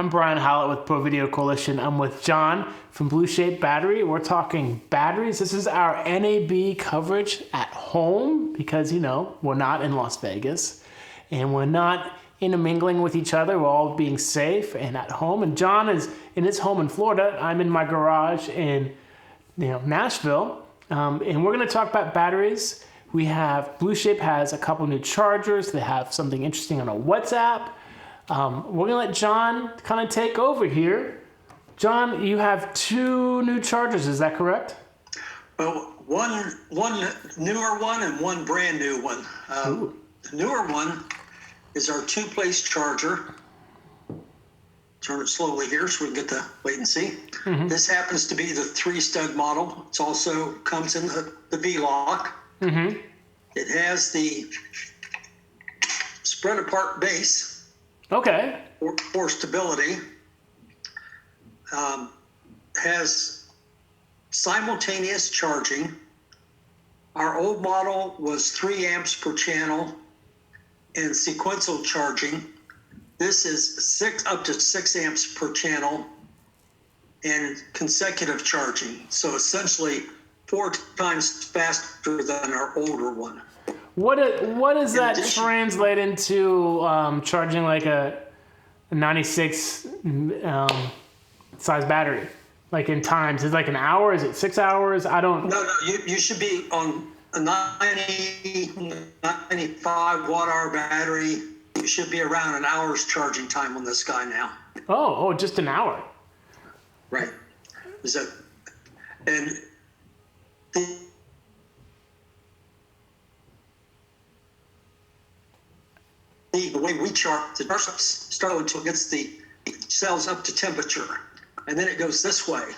I'm Brian Howlett with Pro Video Coalition. I'm with John from Blueshape Battery. We're talking batteries. This is our NAB coverage at home because, we're not in Las Vegas and we're not intermingling with each other. We're all being safe and at home. And John is in his home in Florida. I'm in my garage in Nashville. And we're going to talk about batteries. We have, Blueshape has a couple new chargers. They have something interesting on a WhatsApp. We're going to let John kind of take over here. John, you have two new chargers, is that correct? Well, one newer one and one brand new one. The newer one is our two-place charger. Turn it slowly here so we can get the latency. Mm-hmm. This happens to be the 3-stud model. It also comes in the V-lock. Mm-hmm. It has the spread apart base. Okay. For stability. Has simultaneous charging. Our old model was 3 amps per channel and sequential charging. This is up to 6 amps per channel and consecutive charging. So essentially 4 times faster than our older one. What does that translate into charging like a 96 size battery? Like in times? Is it like an hour? Is it 6 hours? No, you should be on a 95 watt hour battery. You should be around an hour's charging time on this guy now. Oh, just an hour. Right. The way we charge, the start until it gets the cells up to temperature, and then it goes this way.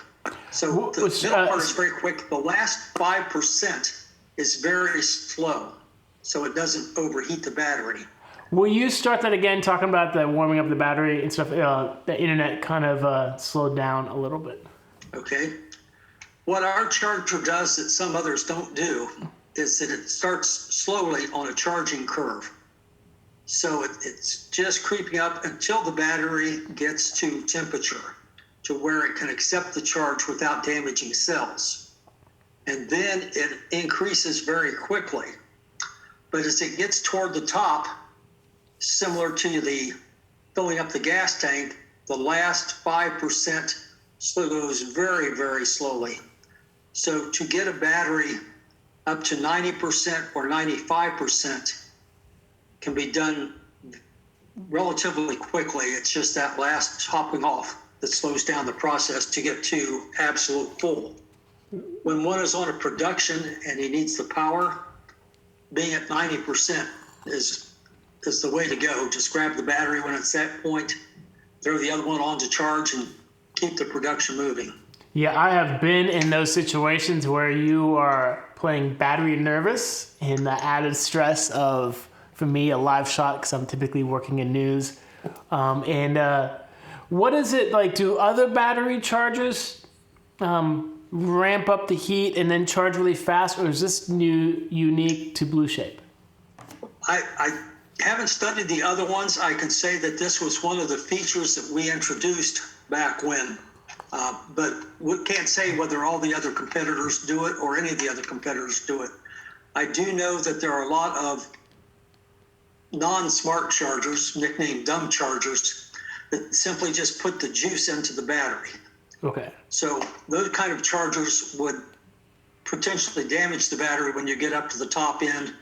So the middle part is very quick. The last 5% is very slow, so it doesn't overheat the battery. Will you start that again, talking about the warming up the battery and stuff? The internet kind of slowed down a little bit. Okay. What our charger does that some others don't do is that it starts slowly on a charging curve. So it's just creeping up until the battery gets to temperature to where it can accept the charge without damaging cells. And then it increases very quickly. But as it gets toward the top, similar to the filling up the gas tank, the last 5% goes very, very slowly. So to get a battery up to 90% or 95%, can be done relatively quickly. It's just that last topping off that slows down the process to get to absolute full. When one is on a production and he needs the power, being at 90% is the way to go. Just grab the battery when it's that point, throw the other one on to charge, and keep the production moving. Yeah, I have been in those situations where you are playing battery nervous and the added stress of, for me, a live shot because I'm typically working in news. What is it like? Do other battery chargers ramp up the heat and then charge really fast, or is this unique to Blueshape? I haven't studied the other ones. I can say that this was one of the features that we introduced back when. But we can't say whether all the other competitors do it or any of the other competitors do it. I do know that there are a lot of non-smart chargers, nicknamed dumb chargers, that simply just put the juice into the battery. Okay. So those kind of chargers would potentially damage the battery when you get up to the top end.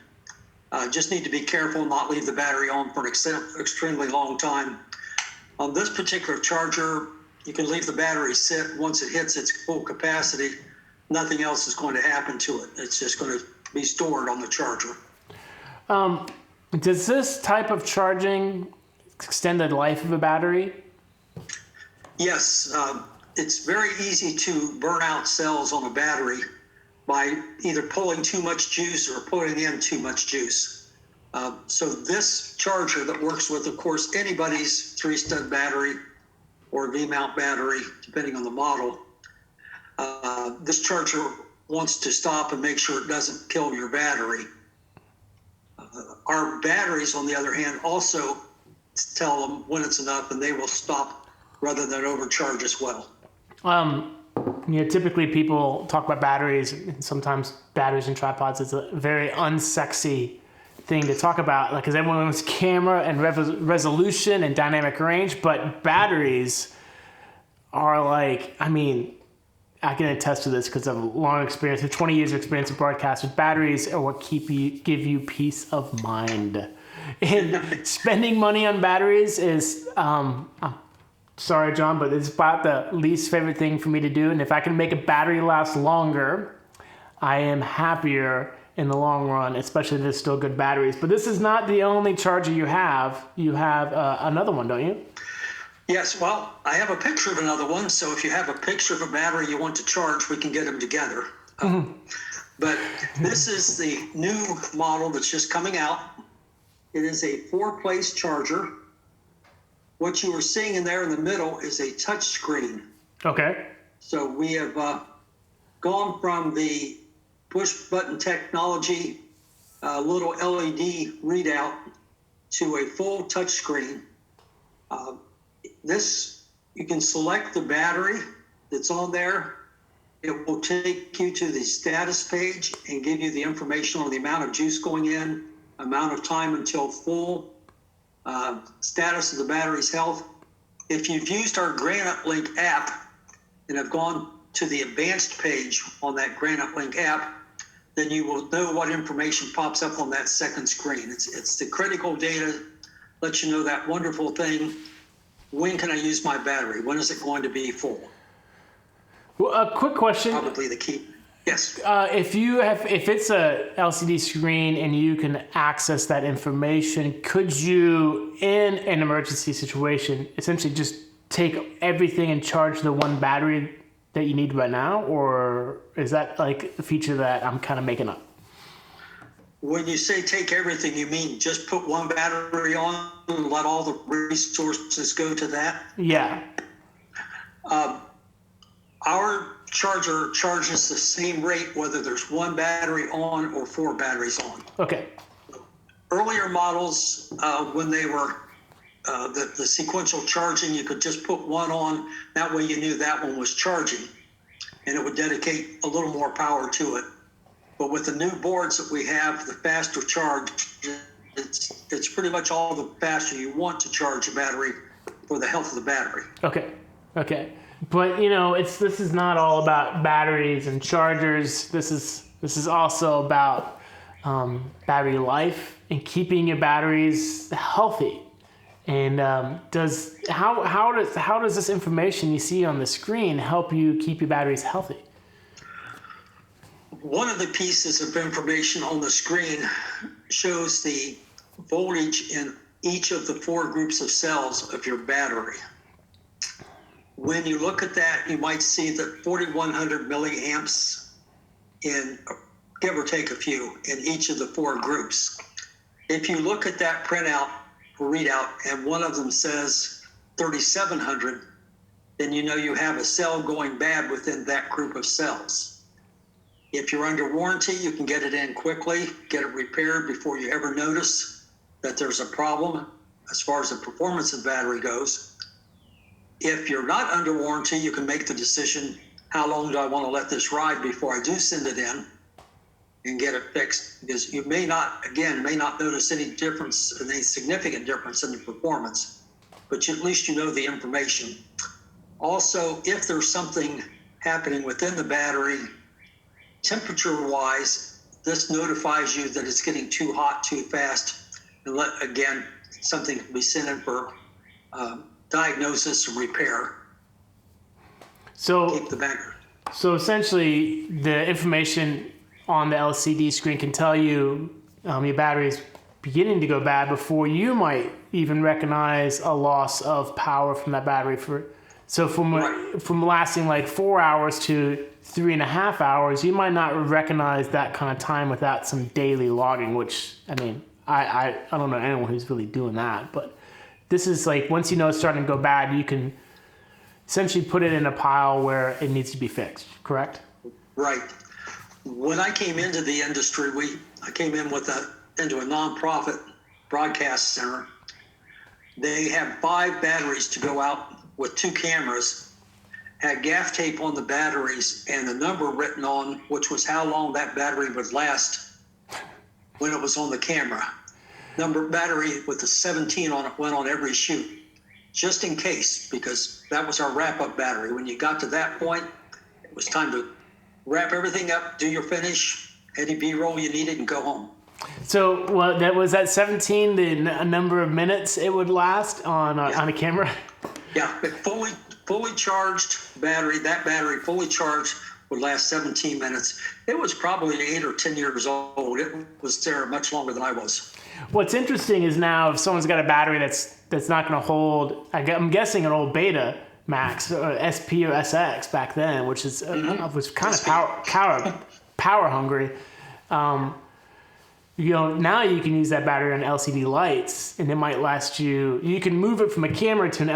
Just need to be careful and not leave the battery on for an extremely long time. On this particular charger, you can leave the battery sit. Once it hits its full capacity, nothing else is going to happen to it. It's just going to be stored on the charger. Does this type of charging extend the life of a battery? Yes. It's very easy to burn out cells on a battery by either pulling too much juice or putting in too much juice. So this charger that works with, of course, anybody's 3-stud battery or V-mount battery, depending on the model, this charger wants to stop and make sure it doesn't kill your battery. Our batteries, on the other hand, also tell them when it's enough, and they will stop rather than overcharge as well. Typically people talk about batteries, and sometimes batteries and tripods is a very unsexy thing to talk about, because everyone wants camera and resolution and dynamic range, but batteries are like, I can attest to this because of a long experience, 20 years of experience in broadcasters. Batteries are what give you peace of mind. And spending money on batteries is, sorry, John, but it's about the least favorite thing for me to do. And if I can make a battery last longer, I am happier in the long run, especially if there's still good batteries. But this is not the only charger you have. You have another one, don't you? Yes, well, I have a picture of another one. So if you have a picture of a battery you want to charge, we can get them together. But this is the new model that's just coming out. It is a 4-place charger. What you are seeing in there in the middle is a touch screen. Okay. So we have gone from the push button technology, little LED readout, to a full touch screen. This, you can select the battery that's on there. It will take you to the status page and give you the information on the amount of juice going in, amount of time until full, status of the battery's health. If you've used our Granite Link app and have gone to the advanced page on that Granite Link app, then you will know what information pops up on that second screen. It's the critical data, lets you know that wonderful thing. When can I use my battery? When is it going to be full? Well, a quick question. Probably the key. Yes. If it's a LCD screen and you can access that information, could you, in an emergency situation, essentially just take everything and charge the one battery that you need right now? Or is that like a feature that I'm kind of making up? When you say take everything, you mean just put one battery on and let all the resources go to that? Yeah. Our charger charges the same rate whether there's one battery on or 4 batteries on. Okay. Earlier models, when they were the sequential charging, you could just put one on. That way you knew that one was charging, and it would dedicate a little more power to it. But with the new boards that we have, the faster charge, it's pretty much all the faster you want to charge a battery for the health of the battery. Okay. But this is not all about batteries and chargers. This is also about battery life and keeping your batteries healthy. And how does this information you see on the screen help you keep your batteries healthy? One of the pieces of information on the screen shows the voltage in each of the 4 groups of cells of your battery. When you look at that, you might see that 4,100 milliamps in, give or take a few, in each of the 4 groups. If you look at that printout or readout and one of them says 3,700, then you know you have a cell going bad within that group of cells. If you're under warranty, you can get it in quickly, get it repaired before you ever notice that there's a problem as far as the performance of the battery goes. If you're not under warranty, you can make the decision, how long do I want to let this ride before I do send it in and get it fixed? Because you may not notice any difference, any significant difference in the performance, but at least you know the information. Also, if there's something happening within the battery, temperature-wise, this notifies you that it's getting too hot too fast, and something can be sent in for diagnosis and repair. Keep the battery. So essentially, the information on the LCD screen can tell you your battery is beginning to go bad before you might even recognize a loss of power from that battery. From lasting like 4 hours to 3.5 hours, you might not recognize that kind of time without some daily logging, which, I don't know anyone who's really doing that. But this is like, once you know it's starting to go bad, you can essentially put it in a pile where it needs to be fixed, correct? Right. When I came into the industry, I came in into a nonprofit broadcast center. They have 5 batteries to go out with 2 cameras, had gaff tape on the batteries and the number written on, which was how long that battery would last when it was on the camera. Number battery with the 17 on it went on every shoot, just in case, because that was our wrap-up battery. When you got to that point, it was time to wrap everything up, do your finish, any B-roll you needed, and go home. So was that 17 the number of minutes it would last on a camera? Yeah, but fully charged battery, that battery fully charged would last 17 minutes. It was probably 8 or 10 years old. It was there much longer than I was. What's interesting is now if someone's got a battery that's not going to hold, I'm guessing an old Beta Max or SP or SX back then, which is was kind of power hungry. Now you can use that battery on LCD lights, and it might last you. You can move it from a camera to an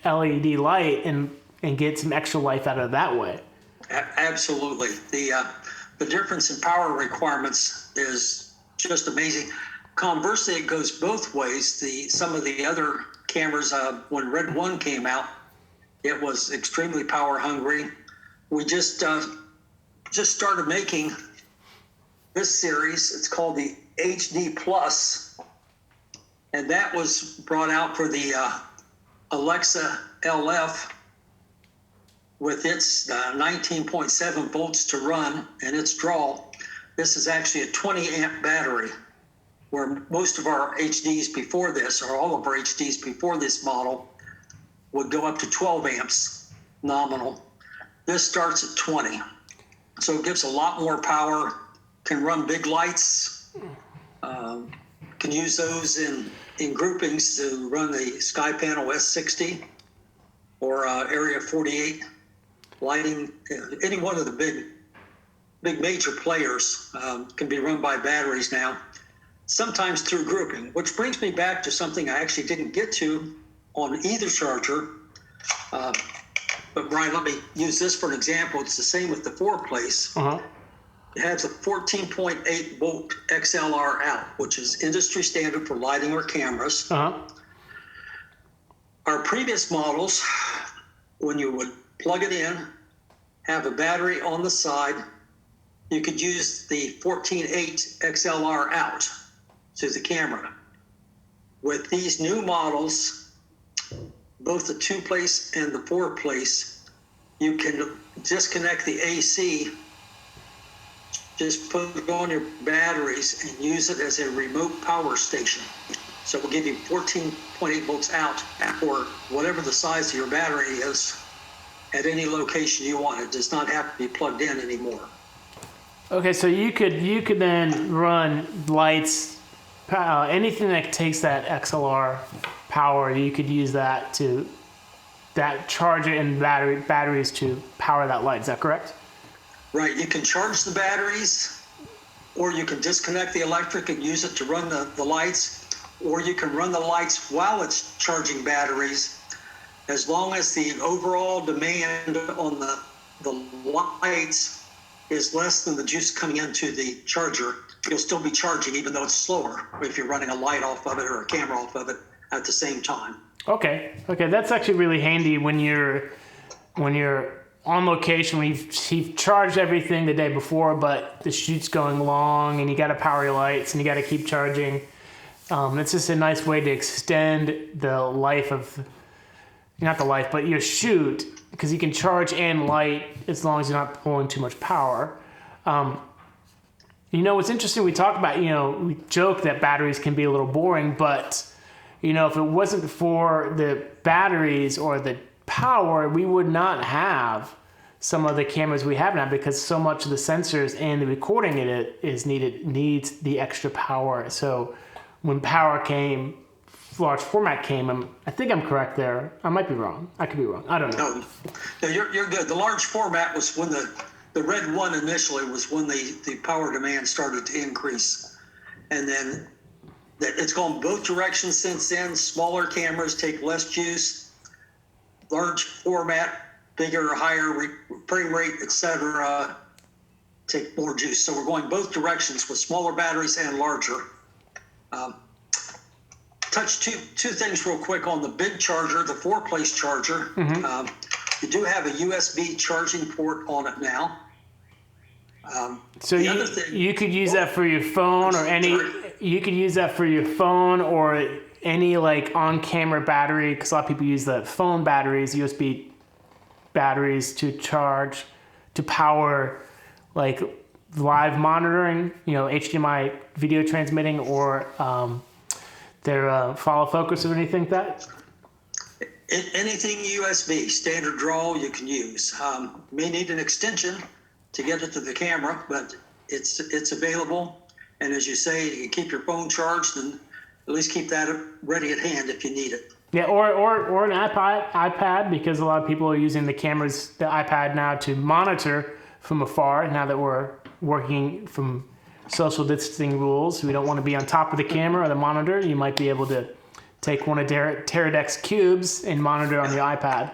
LED light and get some extra life out of it that way. Absolutely, the difference in power requirements is just amazing. Conversely, it goes both ways. Some of the other cameras, when Red 1 came out, it was extremely power hungry. We just started making this series. It's called the HD Plus, and that was brought out for the Alexa LF with its 19.7 volts to run and its draw. This is actually a 20 amp battery, where most of our HDs before this, or all of our HDs before this model, would go up to 12 amps nominal. This starts at 20. So it gives a lot more power, can run big lights, can use those in groupings to run the Sky Panel S60 or Area 48 lighting. Any one of the big major players can be run by batteries now, sometimes through grouping, which brings me back to something I actually didn't get to on either charger. But Brian, let me use this for an example. It's the same with the 4-place. It has a 14.8 volt XLR out, which is industry standard for lighting or cameras. Our previous models, when you would plug it in, have a battery on the side, you could use the 14.8 XLR out to the camera. With these new models, both the 2-place and the 4-place, you can disconnect the AC, just put it on your batteries and use it as a remote power station. So it will give you 14.8 volts out for whatever the size of your battery is at any location you want. It does not have to be plugged in anymore. Okay, so you could then run lights, anything that takes that XLR power. You could use that charger and batteries to power that light. Is that correct? Right. You can charge the batteries, or you can disconnect the electric and use it to run the lights, or you can run the lights while it's charging batteries. As long as the overall demand on the lights is less than the juice coming into the charger, you'll still be charging even though it's slower if you're running a light off of it or a camera off of it at the same time. Okay, that's actually really handy when you're on location, when you've charged everything the day before, but the shoot's going long and you got to power your lights and you got to keep charging. It's just a nice way to extend the life of, not the life, but your shoot, because you can charge and light as long as you're not pulling too much power. What's interesting, we talk about, we joke that batteries can be a little boring, but, if it wasn't for the batteries or the power, we would not have some of the cameras we have now, because so much of the sensors and the recording in it needs the extra power. So when power came, large format came, I think I'm correct there. I might be wrong. I could be wrong. I don't know. No, you're good. The large format was when the Red 1 initially was when the power demand started to increase. And then it's gone both directions since then. Smaller cameras take less juice. Large format, bigger, higher frame rate, etc., take more juice. So we're going both directions with smaller batteries and larger. touch two things real quick on the big charger, the 4-place charger. You do have a USB charging port on it now. So you could use that for your phone or you could use that for your phone or any like on-camera battery, because a lot of people use the phone batteries, USB batteries to charge, to power like live monitoring, HDMI video transmitting, or their follow focus or anything like that? Anything USB, standard draw you can use. May need an extension to get it to the camera, but it's available. And as you say, you can keep your phone charged and at least keep that ready at hand if you need it. Yeah, or an iPad, because a lot of people are using the iPad now to monitor from afar. Now that we're working from social distancing rules, we don't want to be on top of the camera or the monitor. You might be able to take one of Teradek's cubes and monitor on your iPad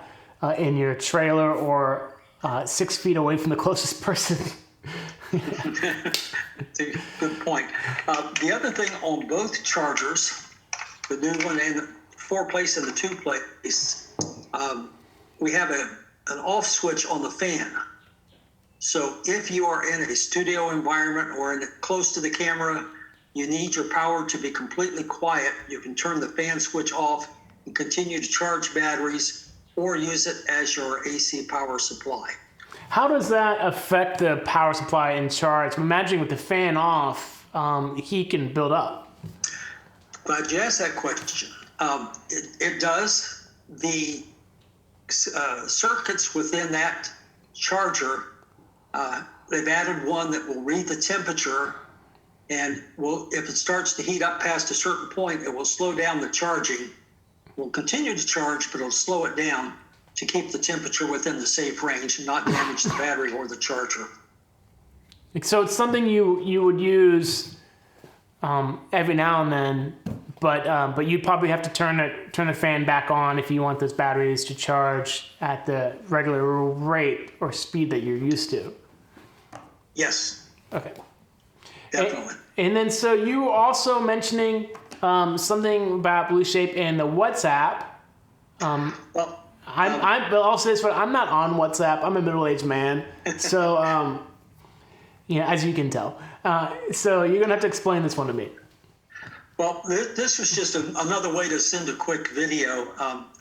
in your trailer or 6 feet away from the closest person. Good point. The other thing on both chargers, the new one and the 4-place and the 2-place, we have an off switch on the fan. So if you are in a studio environment or close to the camera, you need your power to be completely quiet, you can turn the fan switch off and continue to charge batteries or use it as your AC power supply. How does that affect the power supply and charge? I'm imagining with the fan off, heat can build up. Glad you asked that question. It does. The circuits within that charger, they've added one that will read the temperature, and if it starts to heat up past a certain point, it will slow down the charging. Will continue to charge, but it'll slow it down to keep the temperature within the safe range and not damage the battery or the charger. So it's something you would use every now and then, but you'd probably have to turn the fan back on if you want those batteries to charge at the regular rate or speed that you're used to. Yes. Okay. Definitely. And then, so you were also mentioning something about Blueshape and the WhatsApp. I'll say this, I'm not on WhatsApp. I'm a middle-aged man, so as you can tell. So you're gonna have to explain this one to me. Well, this was just another way to send a quick video.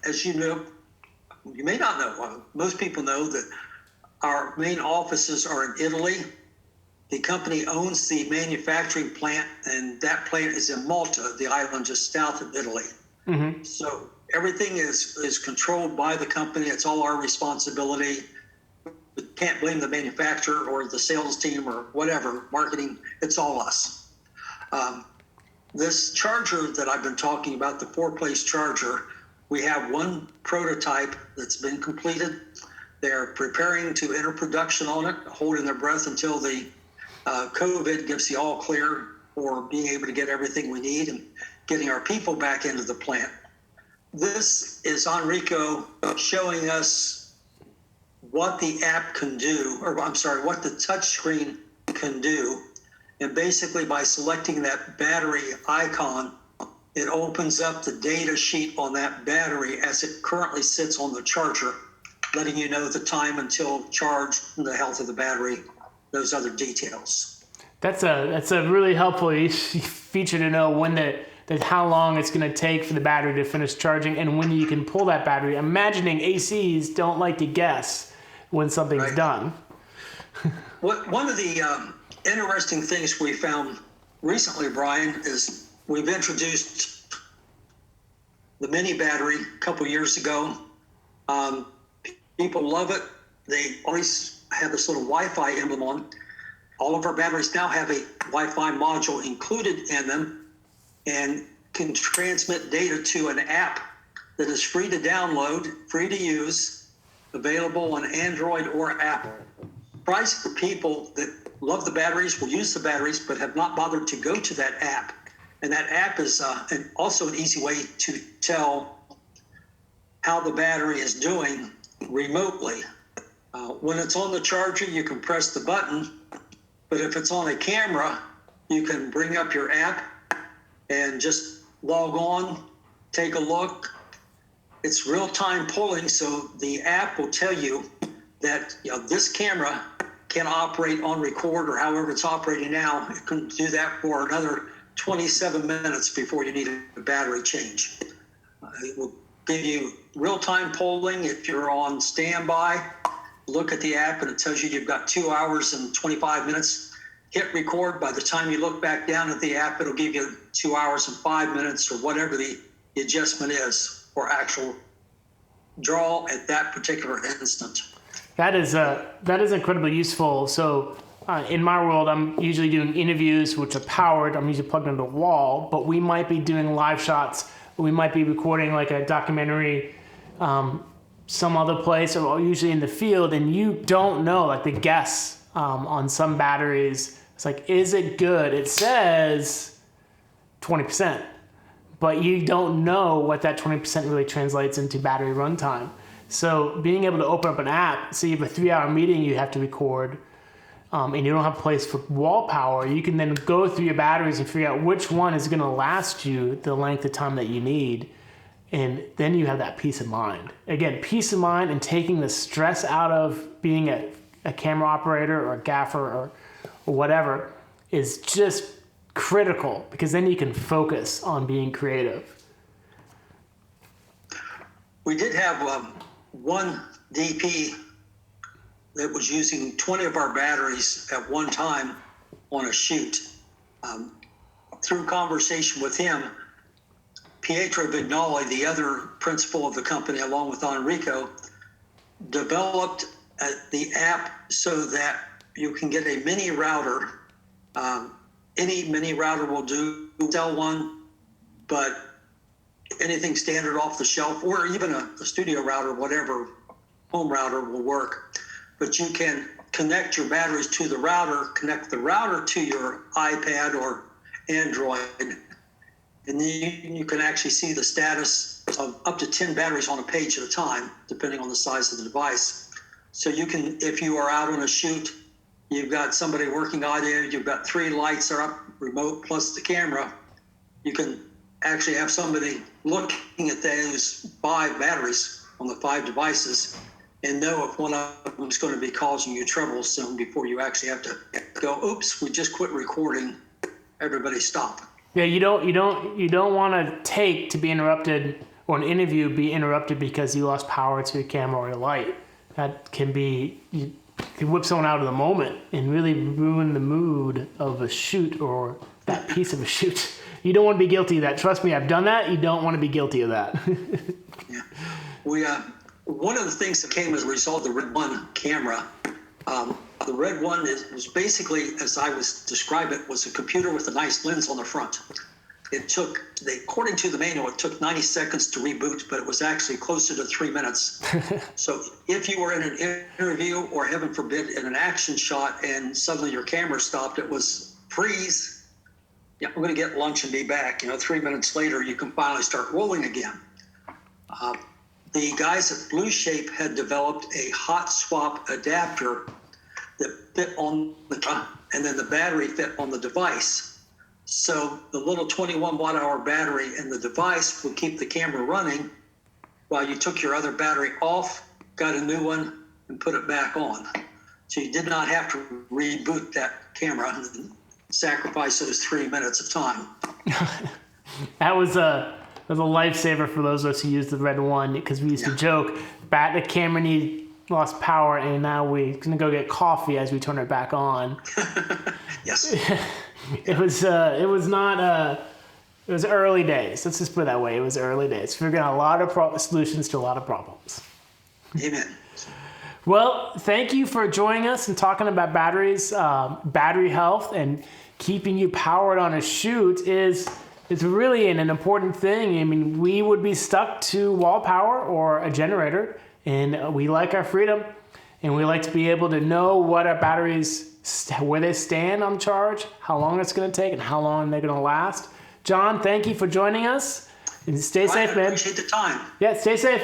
As you know, you may not know. Most people know that our main offices are in Italy. The company owns the manufacturing plant, and that plant is in Malta, the island just south of Italy. Mm-hmm. So everything is controlled by the company. It's all our responsibility. We can't blame the manufacturer or the sales team or whatever, marketing. It's all us. This charger that I've been talking about, the 4-place charger, we have one prototype that's been completed. They're preparing to enter production on it, holding their breath until the COVID gives the all clear for being able to get everything we need and getting our people back into the plant. This is Enrico showing us what the app can do, what the touchscreen can do. And basically by selecting that battery icon, it opens up the data sheet on that battery as it currently sits on the charger, letting you know the time until charge, the health of the battery, those other details. That's a really helpful feature to know how long it's going to take for the battery to finish charging and when you can pull that battery. Imagining ACs don't like to guess when something's done. One of the interesting things we found recently, Brian, is we've introduced the mini battery a couple years ago. People love it. They always have this little Wi-Fi emblem on. All of our batteries now have a Wi-Fi module included in them and can transmit data to an app that is free to download, free to use, available on Android or Apple. Price for people that love the batteries, will use the batteries, but have not bothered to go to that app. And that app is also an easy way to tell how the battery is doing remotely. When it's on the charger, you can press the button, but if it's on a camera, you can bring up your app and just log on take a look. It's real-time polling, so the app will tell you that this camera can operate on record or however it's operating now. It can do that for another 27 minutes before you need a battery change. It will give you real-time polling. If you're on standby, look at the app and it tells you you've got 2 hours and 25 minutes. Hit record. By the time you look back down at the app, it'll give you 2 hours and 5 minutes or whatever the adjustment is for actual draw at that particular instant. That is incredibly useful. So in my world, I'm usually doing interviews which are powered. I'm usually plugged into a wall, but we might be doing live shots. We might be recording like a documentary some other place, or usually in the field, and you don't know, like the guess on some batteries. It's like, is it good? It says 20%, but you don't know what that 20% really translates into battery runtime. So being able to open up an app, say you have a 3-hour meeting you have to record, and you don't have a place for wall power, you can then go through your batteries and figure out which one is going to last you the length of time that you need. And then you have that peace of mind. Again, peace of mind and taking the stress out of being a camera operator or a gaffer or whatever is just critical, because then you can focus on being creative. We did have one DP that was using 20 of our batteries at one time on a shoot. Through conversation with him, Pietro Vignali, the other principal of the company, along with Enrico, developed the app so that you can get a mini router. Any mini router will do, sell one, but anything standard off the shelf, or even a studio router, whatever home router will work. But you can connect your batteries to the router, connect the router to your iPad or Android, and then you can actually see the status of up to 10 batteries on a page at a time, depending on the size of the device. So you can, if you are out on a shoot, you've got somebody working on you, you've got 3 lights are up, remote plus the camera, you can actually have somebody looking at those 5 batteries on the 5 devices and know if one of them is going to be causing you trouble soon before you actually have to go, oops, we just quit recording, everybody stop. Yeah, you don't want to take to be interrupted, or an interview be interrupted because you lost power to your camera or your light. That can be, you can whip someone out of the moment and really ruin the mood of a shoot or that piece of a shoot. You don't want to be guilty of that. Trust me, I've done that. You don't want to be guilty of that. Yeah. We one of the things that came as a result of the Red One camera, the Red One was basically, as I was describing it, was a computer with a nice lens on the front. It took, according to the manual, it took 90 seconds to reboot, but it was actually closer to 3 minutes. So if you were in an interview or, heaven forbid, in an action shot and suddenly your camera stopped, it was freeze. Yeah, we're going to get lunch and be back. 3 minutes later, you can finally start rolling again. The guys at Blueshape had developed a hot swap adapter that fit on the, and then the battery fit on the device. So the little 21 watt-hour battery in the device would keep the camera running while you took your other battery off, got a new one, and put it back on. So you did not have to reboot that camera and sacrifice those 3 minutes of time. That was a lifesaver for those of us who used the Red One, because we used to joke, the camera lost power, and now we're gonna go get coffee as we turn it back on. Yes. It was early days. Let's just put it that way. It was early days. Figuring out a lot of solutions to a lot of problems. Amen. Well, thank you for joining us and talking about batteries, battery health, and keeping you powered on a shoot is really an important thing. I mean, we would be stuck to wall power or a generator, and we like our freedom, and we like to be able to know what our batteries, where they stand on charge, how long it's going to take, and how long they're going to last. John, thank you for joining us, and stay safe, man. I appreciate the time. Yeah, stay safe.